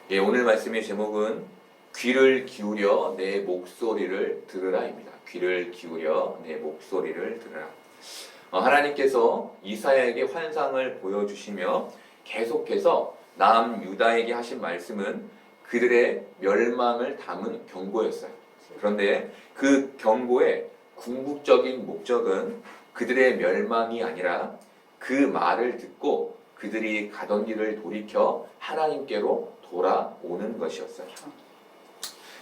예, 오늘 말씀의 제목은 귀를 기울여 내 목소리를 들으라입니다. 귀를 기울여 내 목소리를 들으라. 하나님께서 이사야에게 환상을 보여주시며 계속해서 남유다에게 하신 말씀은 그들의 멸망을 담은 경고였어요. 그런데 그 경고의 궁극적인 목적은 그들의 멸망이 아니라 그 말을 듣고 그들이 가던 길을 돌이켜 하나님께로 돌아오는 것이었어요.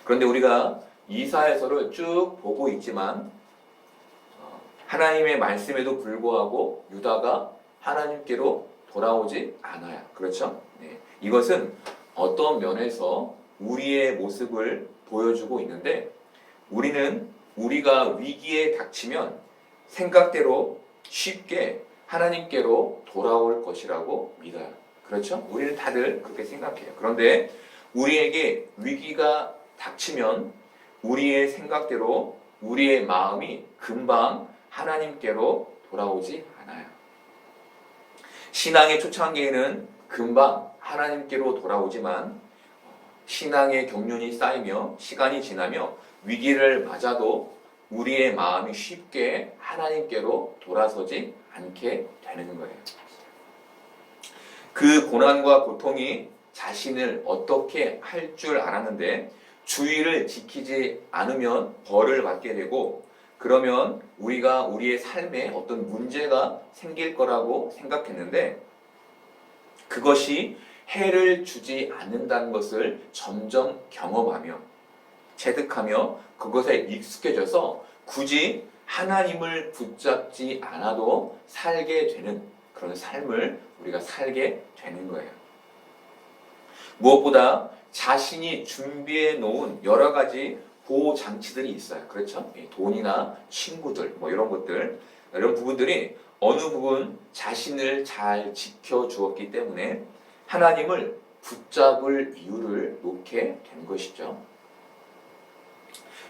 그런데 우리가 이사야서를 쭉 보고 있지만 하나님의 말씀에도 불구하고 유다가 하나님께로 돌아오지 않아요. 그렇죠? 네. 이것은 어떤 면에서 우리의 모습을 보여주고 있는데, 우리는 우리가 위기에 닥치면 생각대로 쉽게 하나님께로 돌아올 것이라고 믿어요. 그렇죠? 우리는 다들 그렇게 생각해요. 그런데 우리에게 위기가 닥치면 우리의 생각대로 우리의 마음이 금방 하나님께로 돌아오지 않아요. 신앙의 초창기에는 금방 하나님께로 돌아오지만 신앙의 경륜이 쌓이며 시간이 지나며 위기를 맞아도 우리의 마음이 쉽게 하나님께로 돌아서지 않게 되는 거예요. 그 고난과 고통이 자신을 어떻게 할 줄 알았는데 주의를 지키지 않으면 벌을 받게 되고, 그러면 우리가 우리의 삶에 어떤 문제가 생길 거라고 생각했는데 그것이 해를 주지 않는다는 것을 점점 경험하며 체득하며 그것에 익숙해져서 굳이 하나님을 붙잡지 않아도 살게 되는 그런 삶을 우리가 살게 되는 거예요. 무엇보다 자신이 준비해 놓은 여러 가지 보호 장치들이 있어요. 그렇죠? 돈이나 친구들, 이런 것들, 이런 부분들이 어느 부분 자신을 잘 지켜주었기 때문에 하나님을 붙잡을 이유를 놓게 된 것이죠.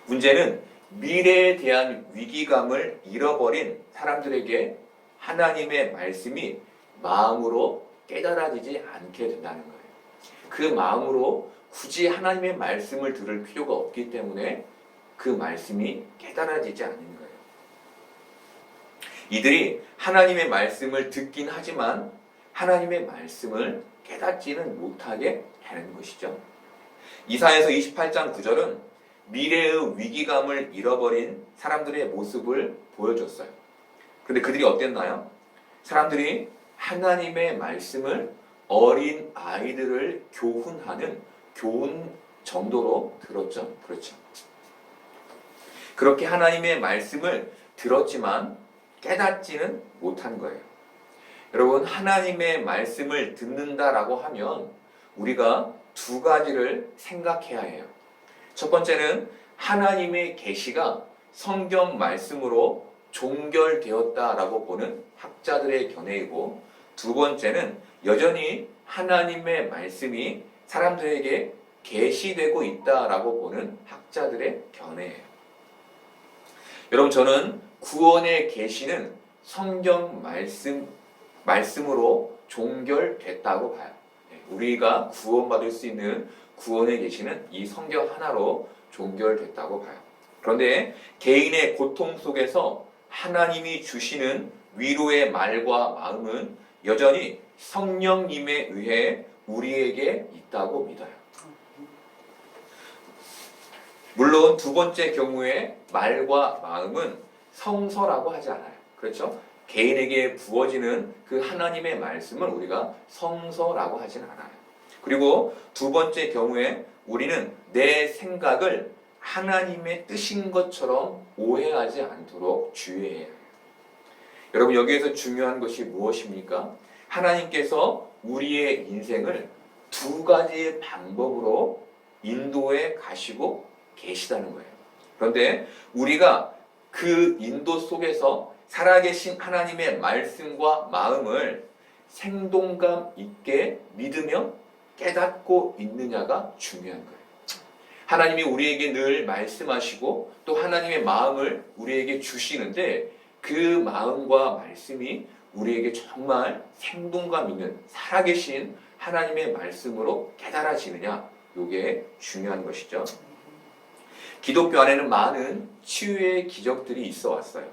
문제는 미래에 대한 위기감을 잃어버린 사람들에게 하나님의 말씀이 마음으로 깨달아지지 않게 된다는 거예요. 그 마음으로 굳이 하나님의 말씀을 들을 필요가 없기 때문에 그 말씀이 깨달아지지 않는 거예요. 이들이 하나님의 말씀을 듣긴 하지만 하나님의 말씀을 깨닫지는 못하게 되는 것이죠. 이사야서 28장 9절은 미래의 위기감을 잃어버린 사람들의 모습을 보여줬어요. 그런데 그들이 어땠나요? 사람들이 하나님의 말씀을 어린 아이들을 교훈하는 교훈 정도로 들었죠. 그렇죠. 그렇게 하나님의 말씀을 들었지만 깨닫지는 못한 거예요. 여러분, 하나님의 말씀을 듣는다라고 하면 우리가 두 가지를 생각해야 해요. 첫 번째는 하나님의 계시가 성경 말씀으로 종결되었다라고 보는 학자들의 견해이고, 두 번째는 여전히 하나님의 말씀이 사람들에게 계시되고 있다라고 보는 학자들의 견해예요. 여러분, 저는 구원의 계시는 성경 말씀으로 종결됐다고 봐요. 우리가 구원받을 수 있는 구원의 계시는 이 성경 하나로 종결됐다고 봐요. 그런데 개인의 고통 속에서 하나님이 주시는 위로의 말과 마음은 여전히 성령님에 의해 우리에게 있다고 믿어요. 물론 두 번째 경우에 말과 마음은 성서라고 하지 않아요. 그렇죠? 개인에게 부어지는 그 하나님의 말씀을 우리가 성서라고 하진 않아요. 그리고 두 번째 경우에 우리는 내 생각을 하나님의 뜻인 것처럼 오해하지 않도록 주의해야 해요. 여러분, 여기에서 중요한 것이 무엇입니까? 하나님께서 우리의 인생을 두 가지의 방법으로 인도해 가시고 계시다는 거예요. 그런데 우리가 그 인도 속에서 살아계신 하나님의 말씀과 마음을 생동감 있게 믿으며 깨닫고 있느냐가 중요한 거예요. 하나님이 우리에게 늘 말씀하시고 또 하나님의 마음을 우리에게 주시는데 그 마음과 말씀이 우리에게 정말 생동감 있는 살아계신 하나님의 말씀으로 깨달아지느냐, 이게 중요한 것이죠. 기독교 안에는 많은 치유의 기적들이 있어 왔어요.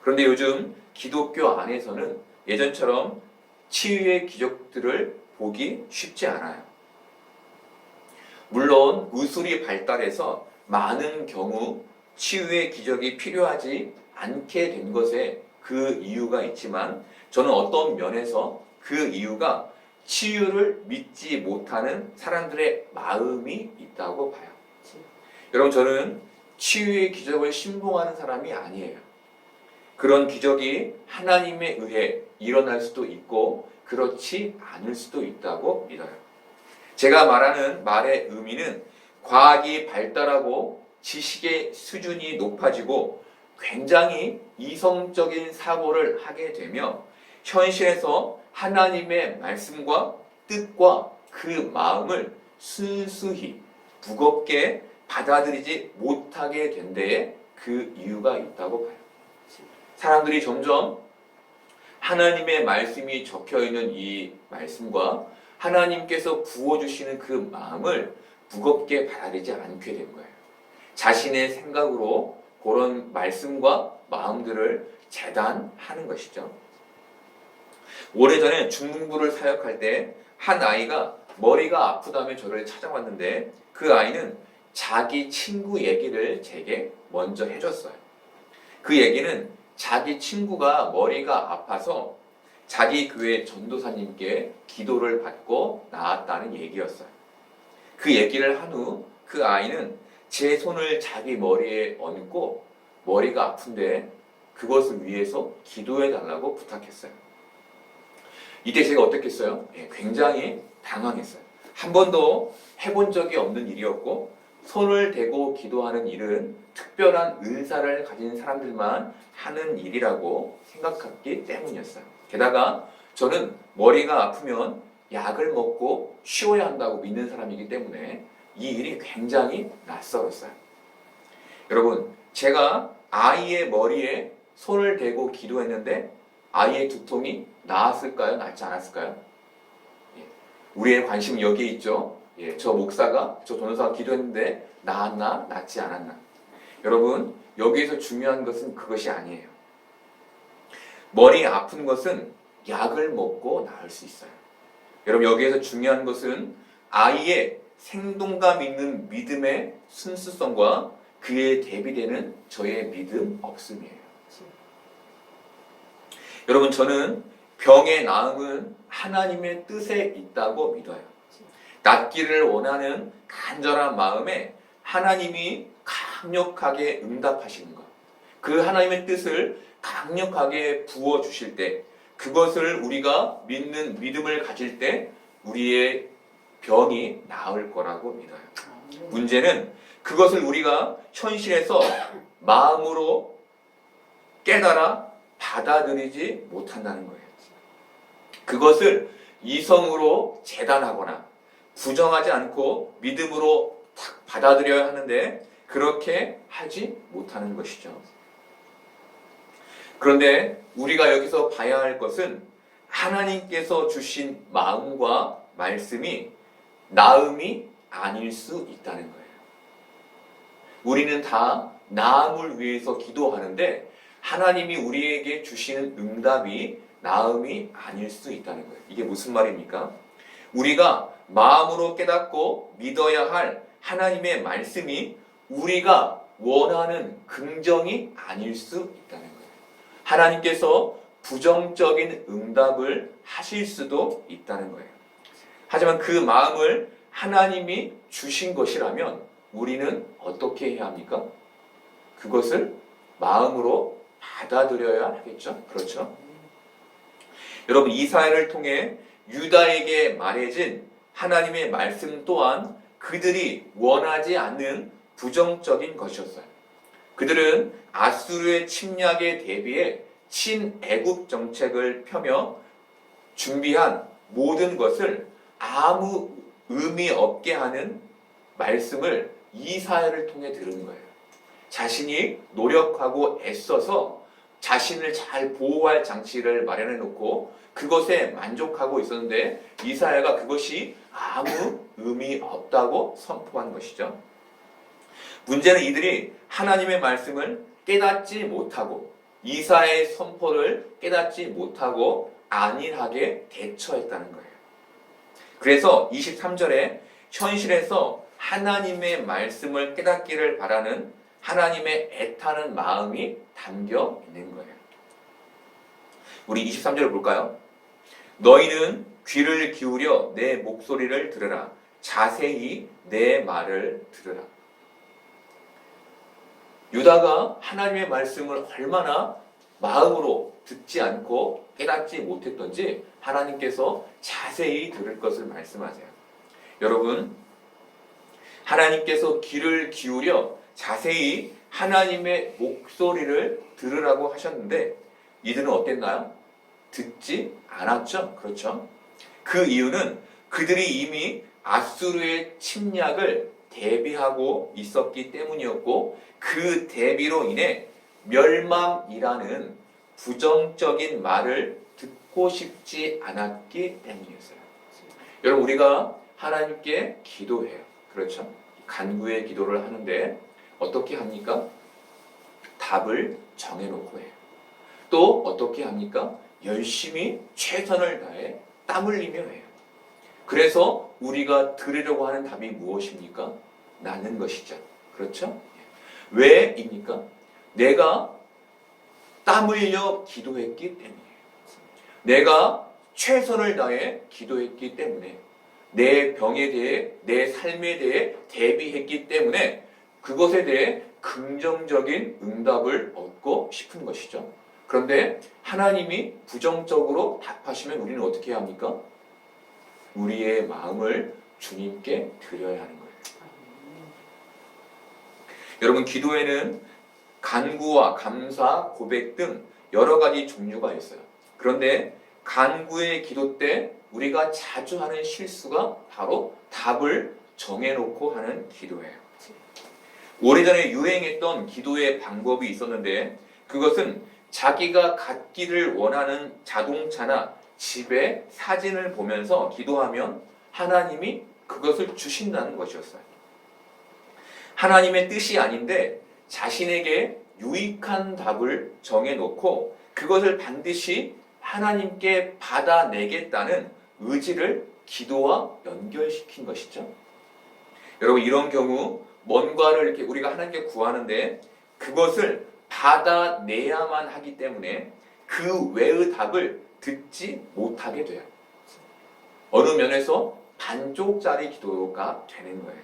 그런데 요즘 기독교 안에서는 예전처럼 치유의 기적들을 보기 쉽지 않아요. 물론 의술이 발달해서 많은 경우 치유의 기적이 필요하지 않게 된 것에 그 이유가 있지만, 저는 어떤 면에서 그 이유가 치유를 믿지 못하는 사람들의 마음이 있다고 봐요. 여러분, 저는 치유의 기적을 신봉하는 사람이 아니에요. 그런 기적이 하나님에 의해 일어날 수도 있고 그렇지 않을 수도 있다고 믿어요. 제가 말하는 말의 의미는 과학이 발달하고 지식의 수준이 높아지고 굉장히 이성적인 사고를 하게 되며 현실에서 하나님의 말씀과 뜻과 그 마음을 순수히 무겁게 받아들이지 못하게 된 데에 그 이유가 있다고 봐요. 사람들이 점점 하나님의 말씀이 적혀있는 이 말씀과 하나님께서 부어주시는 그 마음을 무겁게 받아들이지 않게 된 거예요. 자신의 생각으로 그런 말씀과 마음들을 재단하는 것이죠. 오래전에 중등부를 사역할 때 한 아이가 머리가 아프다며 저를 찾아왔는데, 그 아이는 자기 친구 얘기를 제게 먼저 해줬어요. 그 얘기는 자기 친구가 머리가 아파서 자기 교회 전도사님께 기도를 받고 나았다는 얘기였어요. 그 얘기를 한 후 그 아이는 제 손을 자기 머리에 얹고 머리가 아픈데 그것을 위해서 기도해 달라고 부탁했어요. 이때 제가 어떻겠어요? 굉장히 당황했어요. 한 번도 해본 적이 없는 일이었고, 손을 대고 기도하는 일은 특별한 은사를 가진 사람들만 하는 일이라고 생각했기 때문이었어요. 게다가 저는 머리가 아프면 약을 먹고 쉬어야 한다고 믿는 사람이기 때문에 이 일이 굉장히 낯설었어요. 여러분, 제가 아이의 머리에 손을 대고 기도했는데 아이의 두통이 나았을까요? 낫지 않았을까요? 우리의 관심은 여기에 있죠. 저 목사가, 저 전도사가 기도했는데 나았나? 낫지 않았나? 여러분, 여기에서 중요한 것은 그것이 아니에요. 머리 아픈 것은 약을 먹고 나을 수 있어요. 여러분, 여기에서 중요한 것은 아이의 생동감 있는 믿음의 순수성과 그에 대비되는 저의 믿음 없음이에요. 여러분, 저는 병의 나음은 하나님의 뜻에 있다고 믿어요. 낫기를 원하는 간절한 마음에 하나님이 강력하게 응답하시는 것, 그 하나님의 뜻을 강력하게 부어주실 때, 그것을 우리가 믿는 믿음을 가질 때 우리의 병이 나을 거라고 믿어요. 문제는 그것을 우리가 현실에서 마음으로 깨달아 받아들이지 못한다는 거예요. 그것을 이성으로 재단하거나 부정하지 않고 믿음으로 탁 받아들여야 하는데 그렇게 하지 못하는 것이죠. 그런데 우리가 여기서 봐야 할 것은 하나님께서 주신 마음과 말씀이 나음이 아닐 수 있다는 거예요. 우리는 다 나음을 위해서 기도하는데 하나님이 우리에게 주시는 응답이 나음이 아닐 수 있다는 거예요. 이게 무슨 말입니까? 우리가 마음으로 깨닫고 믿어야 할 하나님의 말씀이 우리가 원하는 긍정이 아닐 수 있다는 거예요. 하나님께서 부정적인 응답을 하실 수도 있다는 거예요. 하지만 그 마음을 하나님이 주신 것이라면 우리는 어떻게 해야 합니까? 그것을 마음으로 받아들여야 하겠죠? 그렇죠? 여러분, 이사야를 통해 유다에게 말해진 하나님의 말씀 또한 그들이 원하지 않는 부정적인 것이었어요. 그들은 아수르의 침략에 대비해 친애국 정책을 펴며 준비한 모든 것을 아무 의미 없게 하는 말씀을 이사야를 통해 들은 거예요. 자신이 노력하고 애써서 자신을 잘 보호할 장치를 마련해 놓고 그것에 만족하고 있었는데 이사야가 그것이 아무 의미 없다고 선포한 것이죠. 문제는 이들이 하나님의 말씀을 깨닫지 못하고 이사야의 선포를 깨닫지 못하고 안일하게 대처했다는 거예요. 그래서 23절에 현실에서 하나님의 말씀을 깨닫기를 바라는 하나님의 애타는 마음이 담겨 있는 거예요. 우리 23절을 볼까요? 너희는 귀를 기울여 내 목소리를 들으라. 자세히 내 말을 들으라. 유다가 하나님의 말씀을 얼마나 마음으로 듣지 않고 깨닫지 못했던지 하나님께서 자세히 들을 것을 말씀하세요. 여러분, 하나님께서 귀를 기울여 자세히 하나님의 목소리를 들으라고 하셨는데 이들은 어땠나요? 듣지 않았죠. 그렇죠? 그 이유는 그들이 이미 아수르의 침략을 대비하고 있었기 때문이었고 그 대비로 인해 멸망이라는 부정적인 말을 듣고 싶지 않았기 때문이었어요. 여러분, 우리가 하나님께 기도해요. 그렇죠? 간구의 기도를 하는데 어떻게 합니까? 답을 정해놓고 해요. 또 어떻게 합니까? 열심히 최선을 다해 땀 흘리며 해요. 그래서 우리가 들으려고 하는 답이 무엇입니까? 나는 것이죠. 그렇죠? 왜입니까? 내가 땀 흘려 기도했기 때문이에요. 내가 최선을 다해 기도했기 때문에 내 병에 대해, 내 삶에 대해 대비했기 때문에 그것에 대해 긍정적인 응답을 얻고 싶은 것이죠. 그런데 하나님이 부정적으로 답하시면 우리는 어떻게 해야 합니까? 우리의 마음을 주님께 드려야 하는 거예요. 여러분, 기도에는 간구와 감사, 고백 등 여러 가지 종류가 있어요. 그런데 간구의 기도 때 우리가 자주 하는 실수가 바로 답을 정해놓고 하는 기도예요. 오래전에 유행했던 기도의 방법이 있었는데 그것은 자기가 갖기를 원하는 자동차나 집의 사진을 보면서 기도하면 하나님이 그것을 주신다는 것이었어요. 하나님의 뜻이 아닌데 자신에게 유익한 답을 정해놓고 그것을 반드시 하나님께 받아내겠다는 의지를 기도와 연결시킨 것이죠. 여러분, 이런 경우 뭔가를 이렇게 우리가 하나님께 구하는데 그것을 받아내야만 하기 때문에 그 외의 답을 듣지 못하게 돼요. 어느 면에서 반쪽짜리 기도가 되는 거예요.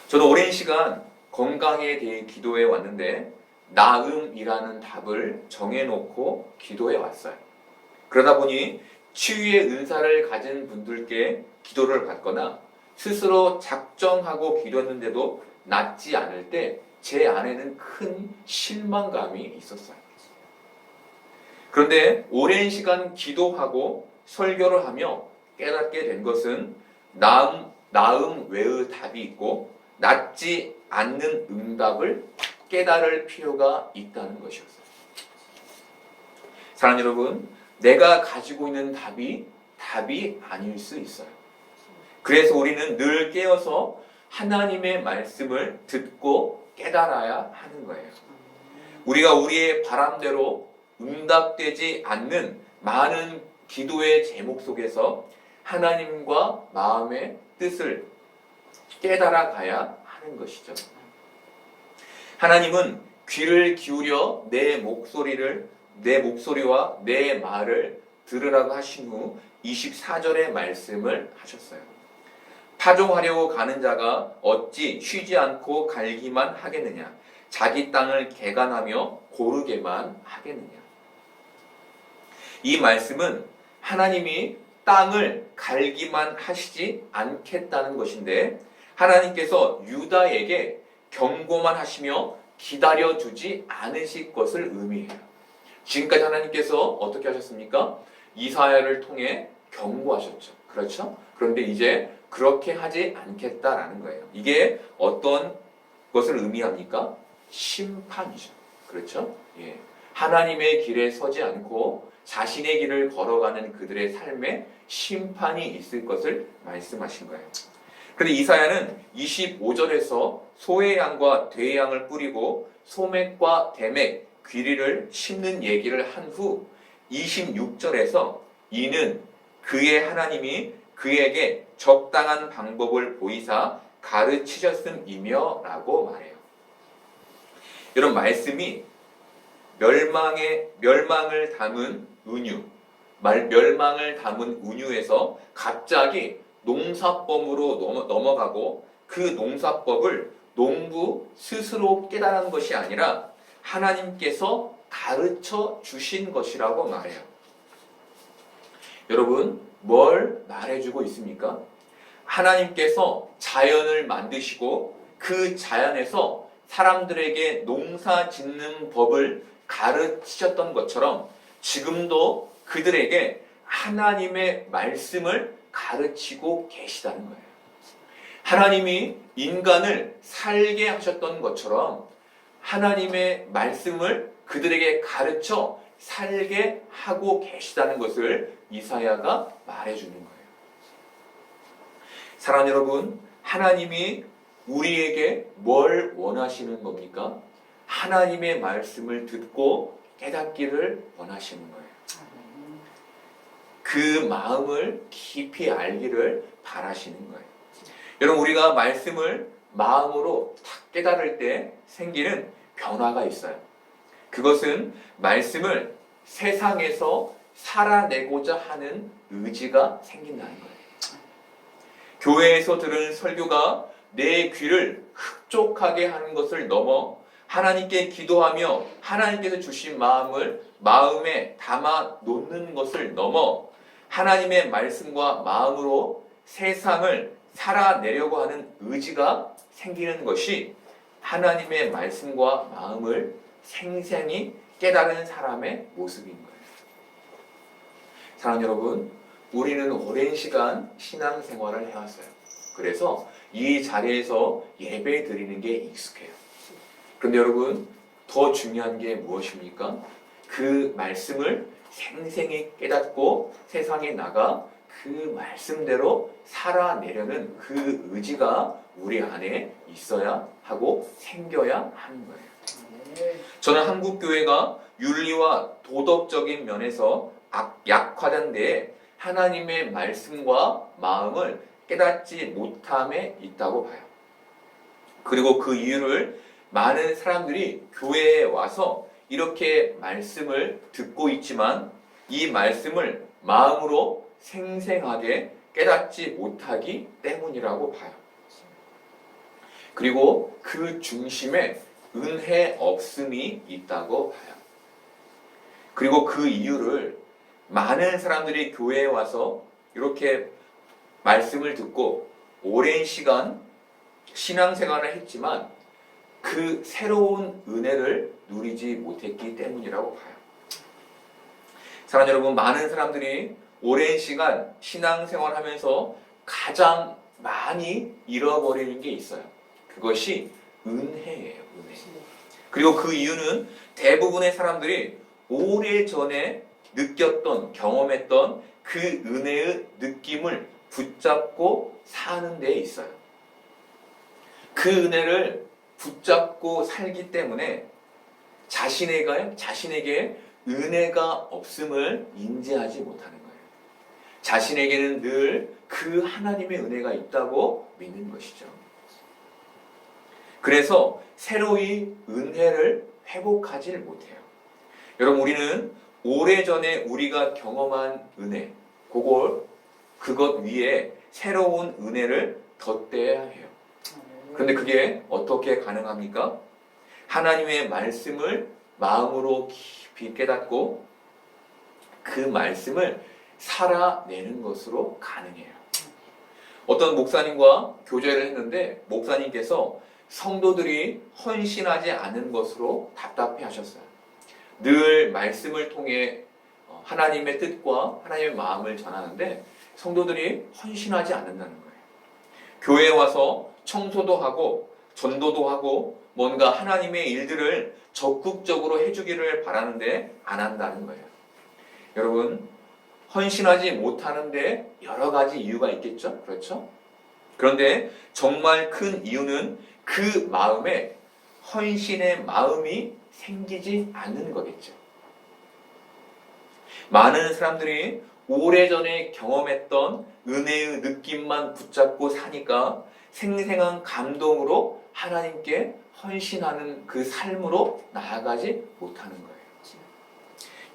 저는 오랜 시간 건강에 대해 기도해 왔는데 나음이라는 답을 정해놓고 기도해 왔어요. 그러다 보니 치유의 은사를 가진 분들께 기도를 받거나 스스로 작정하고 기도했는데도 낫지 않을 때 제 안에는 큰 실망감이 있었어요. 그런데 오랜 시간 기도하고 설교를 하며 깨닫게 된 것은 나음 외의 답이 있고 낫지 않는 응답을 깨달을 필요가 있다는 것이었어요. 사랑하는 여러분, 내가 가지고 있는 답이 아닐 수 있어요. 그래서 우리는 늘 깨어서 하나님의 말씀을 듣고 깨달아야 하는 거예요. 우리가 우리의 바람대로 응답되지 않는 많은 기도의 제목 속에서 하나님과 마음의 뜻을 깨달아 가야 하는 것이죠. 하나님은 귀를 기울여 내 목소리와 내 말을 들으라고 하신 후 24절의 말씀을 하셨어요. 파종하려고 가는 자가 어찌 쉬지 않고 갈기만 하겠느냐? 자기 땅을 개간하며 고르게만 하겠느냐? 이 말씀은 하나님이 땅을 갈기만 하시지 않겠다는 것인데 하나님께서 유다에게 경고만 하시며 기다려주지 않으실 것을 의미해요. 지금까지 하나님께서 어떻게 하셨습니까? 이사야를 통해 경고하셨죠. 그렇죠? 그런데 이제 그렇게 하지 않겠다라는 거예요. 이게 어떤 것을 의미합니까? 심판이죠. 그렇죠? 예. 하나님의 길에 서지 않고 자신의 길을 걸어가는 그들의 삶에 심판이 있을 것을 말씀하신 거예요. 그런데 이사야는 25절에서 소의 양과 돼의 양을 뿌리고 소맥과 대맥, 귀리를 심는 얘기를 한 후 26절에서 이는 그의 하나님이 그에게 적당한 방법을 보이사 가르치셨음이며 라고 말해요. 이런 말씀이 멸망을 담은 은유, 멸망을 담은 은유에서 갑자기 농사법으로 넘어가고 그 농사법을 농부 스스로 깨달은 것이 아니라 하나님께서 가르쳐 주신 것이라고 말해요. 여러분, 뭘 말해주고 있습니까? 하나님께서 자연을 만드시고 그 자연에서 사람들에게 농사 짓는 법을 가르치셨던 것처럼 지금도 그들에게 하나님의 말씀을 가르치고 계시다는 거예요. 하나님이 인간을 살게 하셨던 것처럼 하나님의 말씀을 그들에게 가르쳐 살게 하고 계시다는 것을 이사야가 말해주는 거예요. 사랑하는 여러분, 하나님이 우리에게 뭘 원하시는 겁니까? 하나님의 말씀을 듣고 깨닫기를 원하시는 거예요. 그 마음을 깊이 알기를 바라시는 거예요. 여러분, 우리가 말씀을 마음으로 탁 깨달을 때 생기는 변화가 있어요. 그것은 말씀을 세상에서 살아내고자 하는 의지가 생긴다는 거예요. 교회에서 들은 설교가 내 귀를 흡족하게 하는 것을 넘어 하나님께 기도하며 하나님께서 주신 마음을 마음에 담아 놓는 것을 넘어 하나님의 말씀과 마음으로 세상을 살아내려고 하는 의지가 생기는 것이 하나님의 말씀과 마음을 생생히 깨달은 사람의 모습인 거예요. 사랑하는 여러분, 우리는 오랜 시간 신앙생활을 해왔어요. 그래서 이 자리에서 예배 드리는 게 익숙해요. 그런데 여러분, 더 중요한 게 무엇입니까? 그 말씀을 생생히 깨닫고 세상에 나가 그 말씀대로 살아내려는 그 의지가 우리 안에 있어야 하고 생겨야 하는 거예요. 저는 한국교회가 윤리와 도덕적인 면에서 약화된 데에 하나님의 말씀과 마음을 깨닫지 못함에 있다고 봐요. 그리고 그 이유를 많은 사람들이 교회에 와서 이렇게 말씀을 듣고 있지만 이 말씀을 마음으로 생생하게 깨닫지 못하기 때문이라고 봐요. 그리고 그 중심에 은혜 없음이 있다고 봐요. 그리고 그 이유를 많은 사람들이 교회에 와서 이렇게 말씀을 듣고 오랜 시간 신앙생활을 했지만 그 새로운 은혜를 누리지 못했기 때문이라고 봐요. 사랑하는 여러분, 많은 사람들이 오랜 시간 신앙생활하면서 가장 많이 잃어버리는 게 있어요. 그것이 은혜예요. 은혜. 그리고 그 이유는 대부분의 사람들이 오래전에 느꼈던, 경험했던 그 은혜의 느낌을 붙잡고 사는 데 있어요. 그 은혜를 붙잡고 살기 때문에 자신에게 은혜가 없음을 인지하지 못하는 거예요. 자신에게는 늘 그 하나님의 은혜가 있다고 믿는 것이죠. 그래서 새로이 은혜를 회복하지 못해요. 여러분, 우리는 오래전에 우리가 경험한 은혜, 그것 위에 새로운 은혜를 덧대야 해요. 그런데 그게 어떻게 가능합니까? 하나님의 말씀을 마음으로 깊이 깨닫고 그 말씀을 살아내는 것으로 가능해요. 어떤 목사님과 교제를 했는데 목사님께서 성도들이 헌신하지 않은 것으로 답답해 하셨어요. 늘 말씀을 통해 하나님의 뜻과 하나님의 마음을 전하는데 성도들이 헌신하지 않는다는 거예요. 교회에 와서 청소도 하고 전도도 하고 뭔가 하나님의 일들을 적극적으로 해주기를 바라는데 안 한다는 거예요. 여러분, 헌신하지 못하는데 여러 가지 이유가 있겠죠? 그렇죠? 그런데 정말 큰 이유는 그 마음에 헌신의 마음이 생기지 않는 거겠죠. 많은 사람들이 오래전에 경험했던 은혜의 느낌만 붙잡고 사니까 생생한 감동으로 하나님께 헌신하는 그 삶으로 나아가지 못하는 거예요.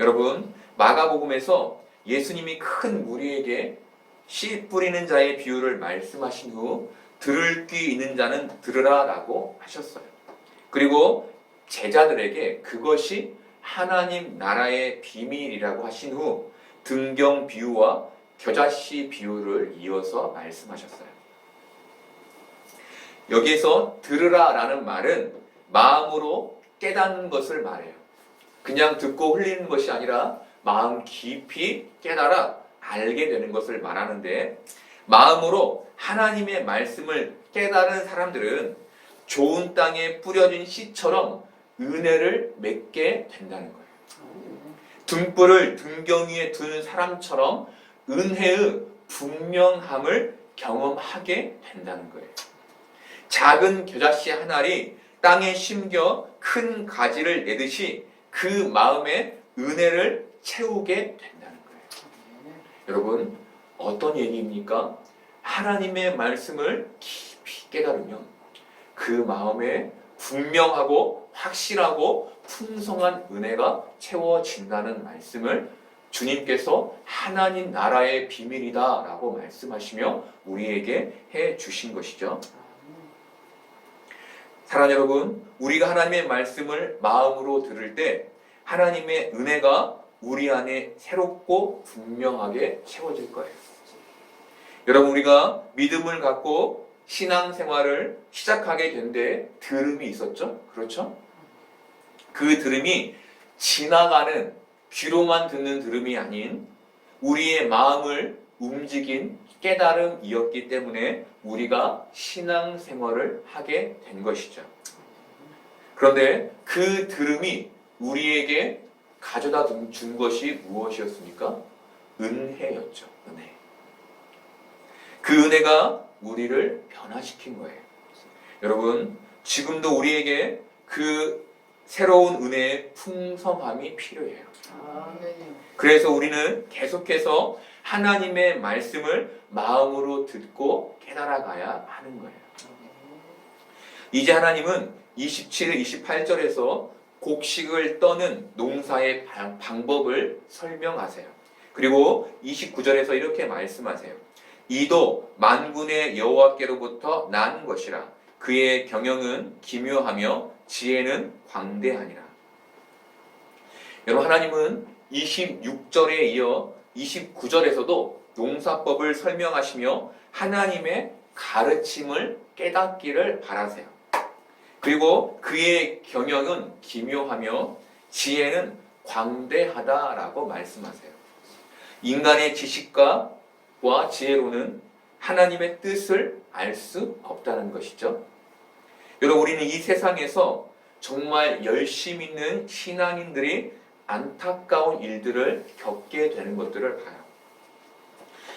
여러분, 마가복음에서 예수님이 큰 무리에게 씨 뿌리는 자의 비유를 말씀하신 후 들을 귀 있는 자는 들으라 라고 하셨어요. 그리고 제자들에게 그것이 하나님 나라의 비밀이라고 하신 후 등경 비유와 겨자씨 비유를 이어서 말씀하셨어요. 여기에서 들으라 라는 말은 마음으로 깨닫는 것을 말해요. 그냥 듣고 흘리는 것이 아니라 마음 깊이 깨달아 알게 되는 것을 말하는데, 마음으로 하나님의 말씀을 깨달은 사람들은 좋은 땅에 뿌려진 씨처럼 은혜를 맺게 된다는 거예요. 등불을 등경 위에 둔 사람처럼 은혜의 분명함을 경험하게 된다는 거예요. 작은 겨자씨 한 알이 땅에 심겨 큰 가지를 내듯이 그 마음에 은혜를 채우게 된다는 거예요. 여러분, 어떤 얘기입니까? 하나님의 말씀을 깊이 깨달으면 그 마음에 분명하고 확실하고 풍성한 은혜가 채워진다는 말씀을 주님께서 하나님 나라의 비밀이다 라고 말씀하시며 우리에게 해 주신 것이죠. 사랑하는 여러분, 우리가 하나님의 말씀을 마음으로 들을 때 하나님의 은혜가 우리 안에 새롭고 분명하게 채워질 거예요. 여러분, 우리가 믿음을 갖고 신앙생활을 시작하게 된 데 들음이 있었죠? 그렇죠? 그 들음이 지나가는 귀로만 듣는 들음이 아닌 우리의 마음을 움직인 깨달음이었기 때문에 우리가 신앙생활을 하게 된 것이죠. 그런데 그 들음이 우리에게 가져다 준 것이 무엇이었습니까? 은혜였죠. 은혜. 그 은혜가 우리를 변화시킨 거예요. 여러분, 지금도 우리에게 그 새로운 은혜의 풍성함이 필요해요. 그래서 우리는 계속해서 하나님의 말씀을 마음으로 듣고 깨달아가야 하는 거예요. 이제 하나님은 27일, 28절에서 곡식을 떠는 농사의 방법을 설명하세요. 그리고 29절에서 이렇게 말씀하세요. 이도 만군의 여호와께로부터 난 것이라. 그의 경영은 기묘하며 지혜는 광대하니라. 여러분, 하나님은 26절에 이어 29절에서도 농사법을 설명하시며 하나님의 가르침을 깨닫기를 바라세요. 그리고 그의 경영은 기묘하며 지혜는 광대하다라고 말씀하세요. 인간의 지식과 지혜로는 하나님의 뜻을 알 수 없다는 것이죠. 여러분, 우리는 이 세상에서 정말 열심 있는 신앙인들이 안타까운 일들을 겪게 되는 것들을 봐요.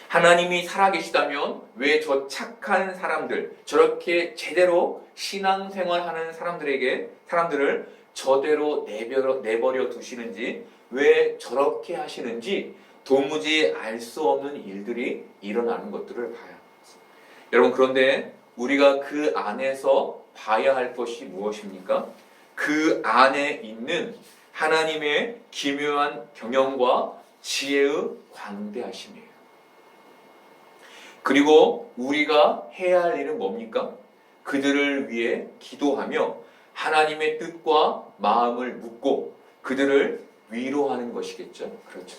하나님이 살아계시다면 왜 저 착한 사람들, 저렇게 제대로 신앙생활하는 사람들을 저대로 내버려 두시는지, 왜 저렇게 하시는지 도무지 알 수 없는 일들이 일어나는 것들을 봐요. 여러분, 그런데 우리가 그 안에서 봐야 할 것이 무엇입니까? 그 안에 있는 하나님의 기묘한 경영과 지혜의 광대하심이에요. 그리고 우리가 해야 할 일은 뭡니까? 그들을 위해 기도하며 하나님의 뜻과 마음을 묻고 그들을 위로하는 것이겠죠. 그렇죠.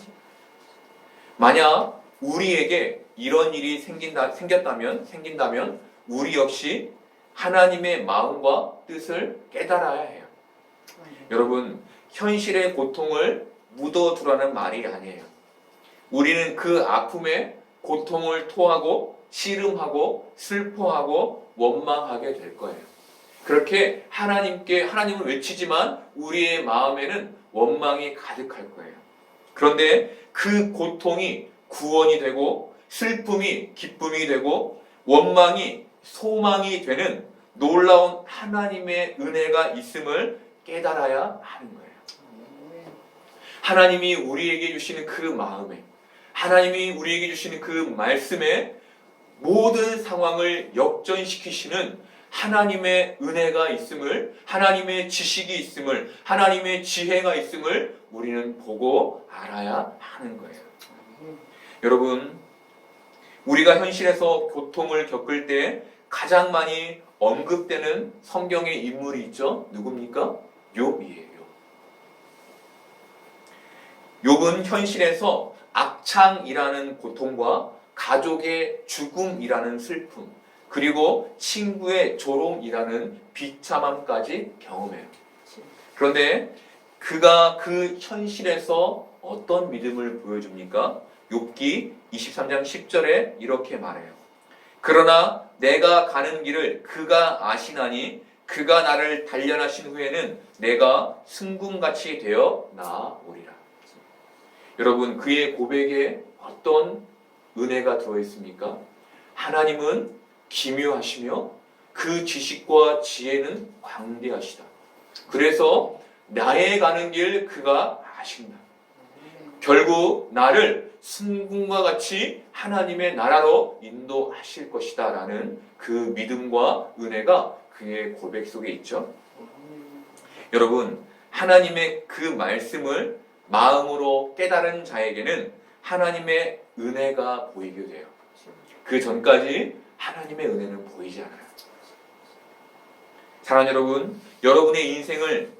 만약 우리에게 이런 일이 생긴다면 우리 역시 하나님의 마음과 뜻을 깨달아야 해요. 여러분, 현실의 고통을 묻어두라는 말이 아니에요. 우리는 그 아픔에 고통을 토하고 씨름하고 슬퍼하고 원망하게 될 거예요. 그렇게 하나님을 외치지만 우리의 마음에는 원망이 가득할 거예요. 그런데 그 고통이 구원이 되고 슬픔이 기쁨이 되고 원망이 소망이 되는 놀라운 하나님의 은혜가 있음을 깨달아야 하는 거예요. 하나님이 우리에게 주시는 그 마음에, 하나님이 우리에게 주시는 그 말씀에 모든 상황을 역전시키시는 하나님의 은혜가 있음을, 하나님의 지식이 있음을, 하나님의 지혜가 있음을 우리는 보고 알아야 하는 거예요. 여러분, 우리가 현실에서 고통을 겪을 때 가장 많이 언급되는 성경의 인물이 있죠. 누굽니까? 욥이에요. 욥은 현실에서 악창이라는 고통과 가족의 죽음이라는 슬픔, 그리고 친구의 조롱이라는 비참함까지 경험해요. 그런데 그가 그 현실에서 어떤 믿음을 보여줍니까? 욥기 23장 10절에 이렇게 말해요. 그러나 내가 가는 길을 그가 아시나니 그가 나를 단련하신 후에는 내가 승금같이 되어 나아오리라. 여러분, 그의 고백에 어떤 은혜가 들어있습니까? 하나님은 기묘하시며 그 지식과 지혜는 광대하시다. 그래서 나의 가는 길 그가 아신다. 결국 나를 승금과 같이 하나님의 나라로 인도하실 것이다 라는 그 믿음과 은혜가 그의 고백 속에 있죠. 여러분, 하나님의 그 말씀을 마음으로 깨달은 자에게는 하나님의 은혜가 보이게 돼요. 그 전까지 하나님의 은혜는 보이지 않아요. 사랑하는 여러분, 여러분의 인생을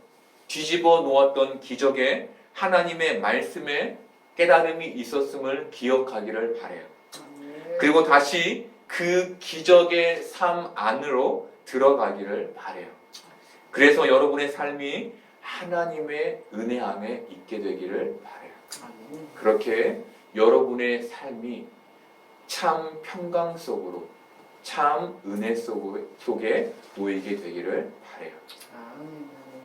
뒤집어 놓았던 기적에 하나님의 말씀에 깨달음이 있었음을 기억하기를 바라요. 그리고 다시 그 기적의 삶 안으로 들어가기를 바라요. 그래서 여러분의 삶이 하나님의 은혜 안에 있게 되기를 바라요. 그렇게 여러분의 삶이 참 평강 속으로, 참 은혜 속에 놓이게 되기를 바라요.